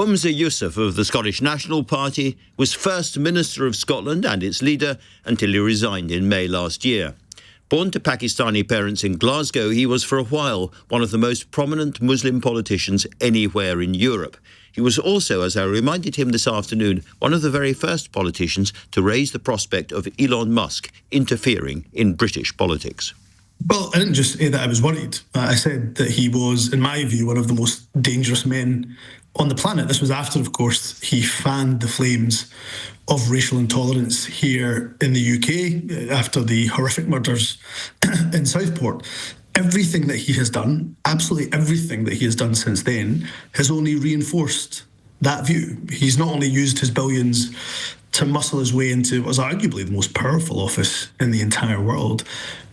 Humza Yousaf of the Scottish National Party was First Minister of Scotland and its leader until he resigned in May last year. Born to Pakistani parents in Glasgow, he was for a while one of the most prominent Muslim politicians anywhere in Europe. He was also, as I reminded him this afternoon, one of the very first politicians to raise the prospect of Elon Musk interfering in British politics. Well, I didn't just say that I was worried. I said that he was, in my view, one of the most dangerous men on the planet. This was after, of course, he fanned the flames of racial intolerance here in the UK after the horrific murders in Southport. Everything that he has done, absolutely everything that he has done since then, has only reinforced that view. He's not only used his billions to muscle his way into what was arguably the most powerful office in the entire world,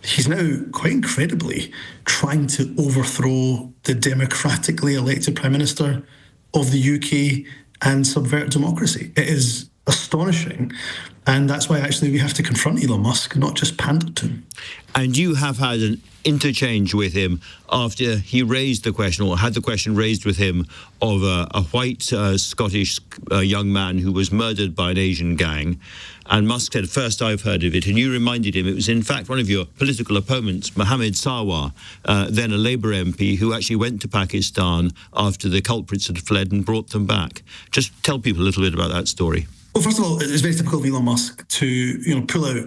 he's now, quite incredibly, trying to overthrow the democratically elected Prime Minister of the UK and subvert democracy. It is astonishing, and that's why actually we have to confront Elon Musk, not just pander to him. And you have had an interchange with him after he raised the question, or had the question raised with him, of a white Scottish young man who was murdered by an Asian gang. And Musk said, first I've heard of it. And you reminded him it was in fact one of your political opponents, Mohammed Sarwar, then a Labour MP, who actually went to Pakistan after the culprits had fled and brought them back. Just tell people a little bit about that story. Well, first of all, it's very typical of Elon Musk to pull out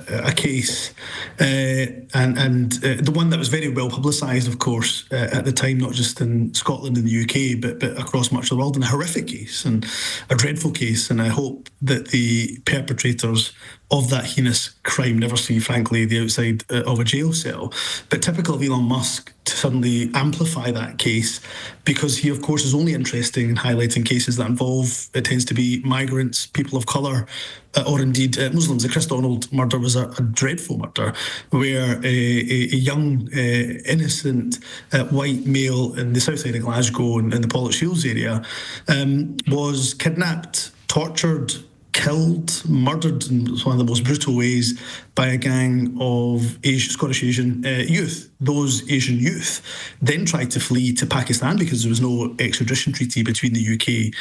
a case, and the one that was very well publicised, of course, at the time, not just in Scotland and the UK, but across much of the world, and a horrific case and a dreadful case. And I hope that the perpetrators of that heinous crime never see, frankly, the outside of a jail cell. But typical of Elon Musk to suddenly amplify that case, because he, of course, is only interested in highlighting cases that involve, it tends to be migrants, people of colour, or indeed Muslims. The Chris Donald murder was a dreadful murder, where a young, innocent white male in the south side of Glasgow, in the Pollock Shields area, was kidnapped, tortured, killed, murdered in one of the most brutal ways by a gang of Scottish Asian youth. Those Asian youth then tried to flee to Pakistan because there was no extradition treaty between the UK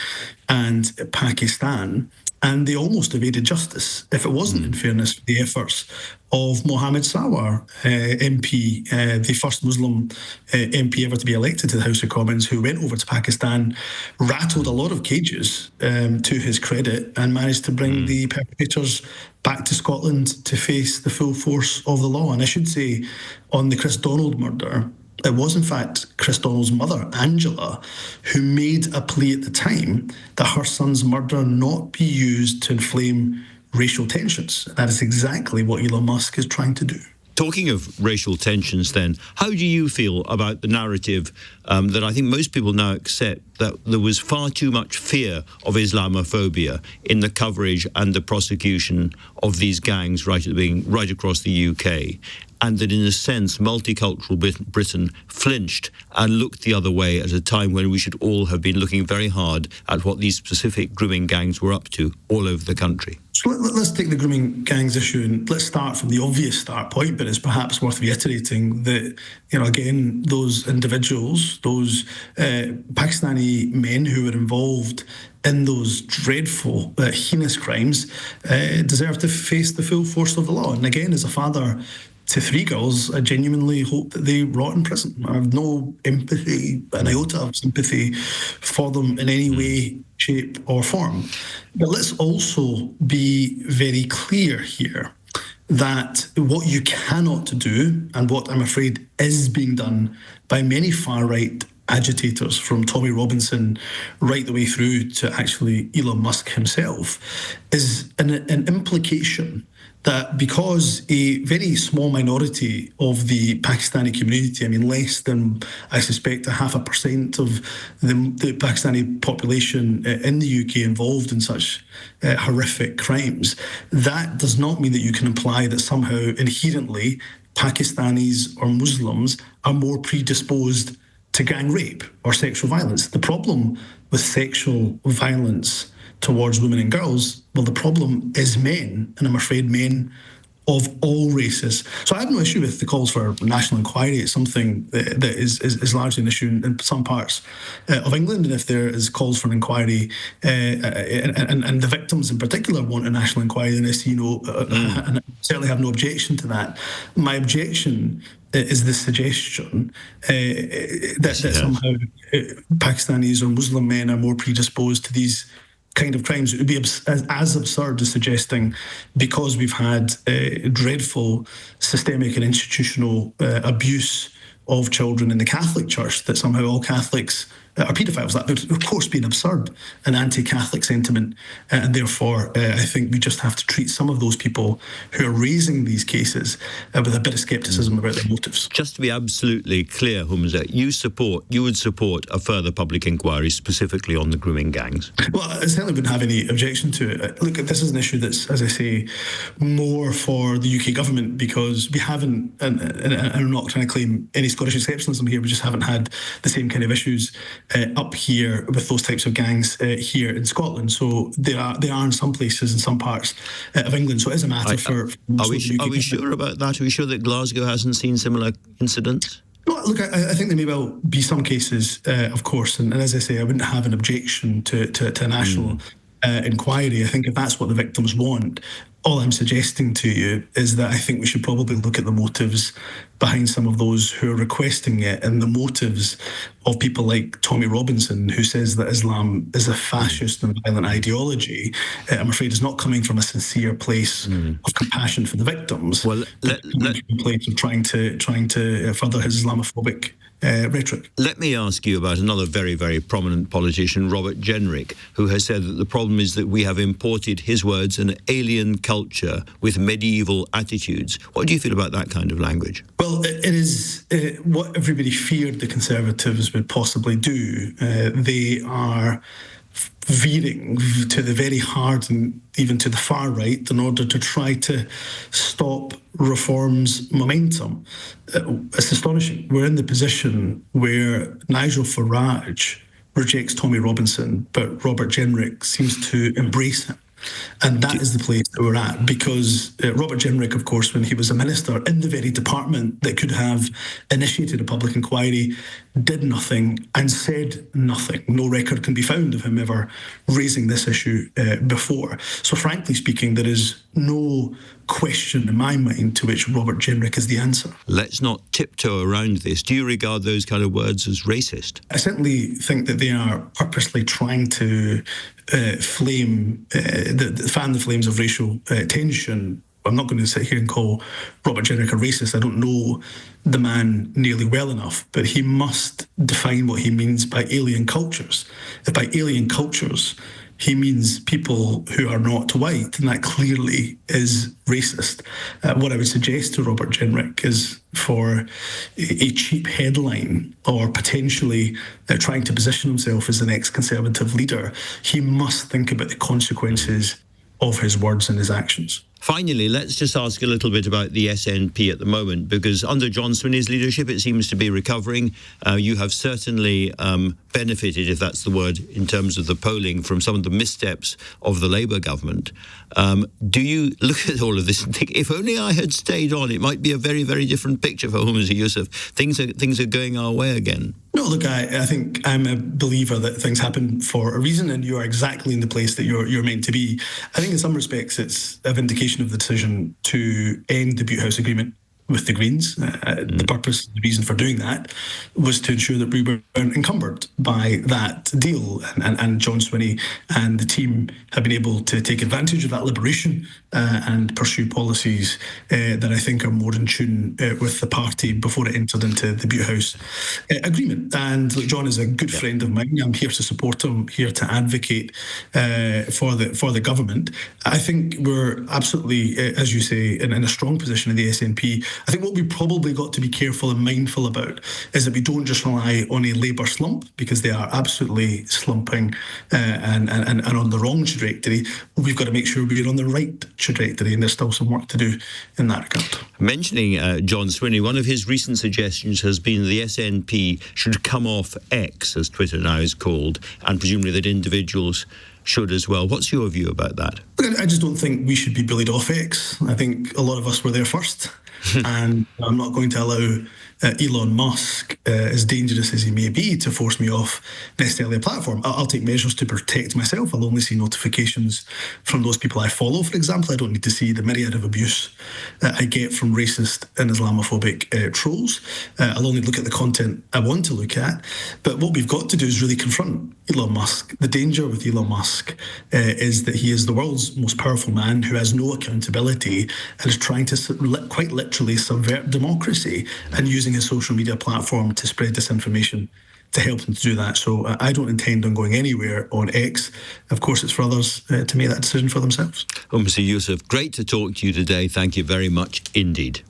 and Pakistan. And they almost evaded justice if it wasn't, in fairness, for the efforts of Mohammed Sarwar, MP, the first Muslim MP ever to be elected to the House of Commons, who went over to Pakistan, rattled a lot of cages to his credit, and managed to bring the perpetrators back to Scotland to face the full force of the law. And I should say, on the Chris Donald murder, it was in fact Chris Donald's mother, Angela, who made a plea at the time that her son's murder not be used to inflame racial tensions. That is exactly what Elon Musk is trying to do. Talking of racial tensions then, how do you feel about the narrative that I think most people now accept, that there was far too much fear of Islamophobia in the coverage and the prosecution of these gangs right across the UK, and that in a sense multicultural Britain flinched and looked the other way at a time when we should all have been looking very hard at what these specific grooming gangs were up to all over the country? So let's take the grooming gangs issue, and let's start from the obvious start point, but it's perhaps worth reiterating that, again, those individuals, those Pakistani men who were involved in those dreadful, heinous crimes, deserve to face the full force of the law. And again, as a father to 3 girls, I genuinely hope that they rot in prison. I have no empathy, an iota of sympathy for them in any way, shape or form. But let's also be very clear here that what you cannot do, and what I'm afraid is being done by many far-right agitators, from Tommy Robinson right the way through to actually Elon Musk himself, is an implication that because a very small minority of the Pakistani community, less than, I suspect, 0.5% of the Pakistani population in the UK involved in such horrific crimes, that does not mean that you can imply that somehow inherently Pakistanis or Muslims are more predisposed to gang rape or sexual violence. The problem with sexual violence towards women and girls, well, the problem is men, and I'm afraid men of all races. So I have no issue with the calls for national inquiry. It's something that is largely an issue in some parts of England. And if there is calls for an inquiry, and the victims in particular want a national inquiry, then and I certainly have no objection to that. My objection is the suggestion that somehow Pakistanis or Muslim men are more predisposed to these kind of crimes. It would be as absurd as suggesting, because we've had dreadful systemic and institutional abuse of children in the Catholic Church, that somehow all Catholics are paedophiles. That would, of course, be an absurd and anti-Catholic sentiment, and therefore I think we just have to treat some of those people who are raising these cases with a bit of scepticism about their motives. Just to be absolutely clear, Humza, you would support a further public inquiry specifically on the grooming gangs? Well, I certainly wouldn't have any objection to it. Look, this is an issue that's, as I say, more for the UK government, because we haven't, and I'm not trying to claim any Scottish exceptionalism here, we just haven't had the same kind of issues up here with those types of gangs here in Scotland. So they are in some places, in some parts of England. So it is a matter for Are we sure about that? Are we sure that Glasgow hasn't seen similar incidents? No, look, I think there may well be some cases, of course, and as I say, I wouldn't have an objection to a national inquiry. I think if that's what the victims want, all I'm suggesting to you is that I think we should probably look at the motives behind some of those who are requesting it, and the motives of people like Tommy Robinson, who says that Islam is a fascist and violent ideology. I'm afraid is not coming from a sincere place of compassion for the victims. Well, from a place of trying to further his Islamophobic rhetoric. Let me ask you about another very, very prominent politician, Robert Jenrick, who has said that the problem is that we have imported, his words, an alien culture with medieval attitudes. What do you feel about that kind of language? Well, it is what everybody feared the Conservatives would possibly do. They are veering to the very hard and even to the far right in order to try to stop reform's momentum. It's astonishing. We're in the position where Nigel Farage rejects Tommy Robinson, but Robert Jenrick seems to embrace him. And that is the place that we're at, because Robert Jenrick, of course, when he was a minister in the very department that could have initiated a public inquiry, did nothing and said nothing. No record can be found of him ever raising this issue before. So frankly speaking, there is no question in my mind to which Robert Jenrick is the answer. Let's not tiptoe around this. Do you regard those kind of words as racist? I certainly think that they are purposely trying to fan the flames of racial tension. I'm not going to sit here and call Robert Jenrick a racist. I don't know the man nearly well enough, but he must define what he means by alien cultures. If by alien cultures he means people who are not white, and that clearly is racist. What I would suggest to Robert Jenrick is for a cheap headline, or potentially trying to position himself as the next Conservative leader, he must think about the consequences of his words and his actions. Finally, let's just ask a little bit about the SNP at the moment, because under John Swinney's leadership, it seems to be recovering. You have certainly benefited, if that's the word, in terms of the polling from some of the missteps of the Labour government. Do you look at all of this and think, if only I had stayed on, it might be a very, very different picture for Humza Yousaf? Things are going our way again. No, look, I think I'm a believer that things happen for a reason, and you are exactly in the place that you're meant to be. I think in some respects it's a vindication of the decision to end the Butte House Agreement with the Greens. The purpose, the reason for doing that was to ensure that we weren't encumbered by that deal. And John Swinney and the team have been able to take advantage of that liberation and pursue policies that I think are more in tune with the party before it entered into the Butte House Agreement. And look, John is a good friend of mine. I'm here to support him, here to advocate for the government. I think we're absolutely, as you say, in a strong position in the SNP. I think what we probably got to be careful and mindful about is that we don't just rely on a Labour slump, because they are absolutely slumping and on the wrong trajectory. We've got to make sure we're on the right trajectory, and there's still some work to do in that regard. Mentioning John Swinney, one of his recent suggestions has been the SNP should come off X, as Twitter now is called, and presumably that individuals should as well. What's your view about that? Look, I just don't think we should be bullied off X. I think a lot of us were there first. And I'm not going to allow Elon Musk, as dangerous as he may be, to force me off necessarily a platform. I'll take measures to protect myself. I'll only see notifications from those people I follow, for example. I don't need to see the myriad of abuse I get from racist and Islamophobic trolls. I'll only look at the content I want to look at. But what we've got to do is really confront Elon Musk. The danger with Elon Musk is that he is the world's most powerful man who has no accountability and is trying to quite literally subvert democracy and using his social media platform to spread disinformation to help them to do that. So I don't intend on going anywhere on X. Of course, it's for others to make that decision for themselves. Humza Yousaf, great to talk to you today. Thank you very much indeed.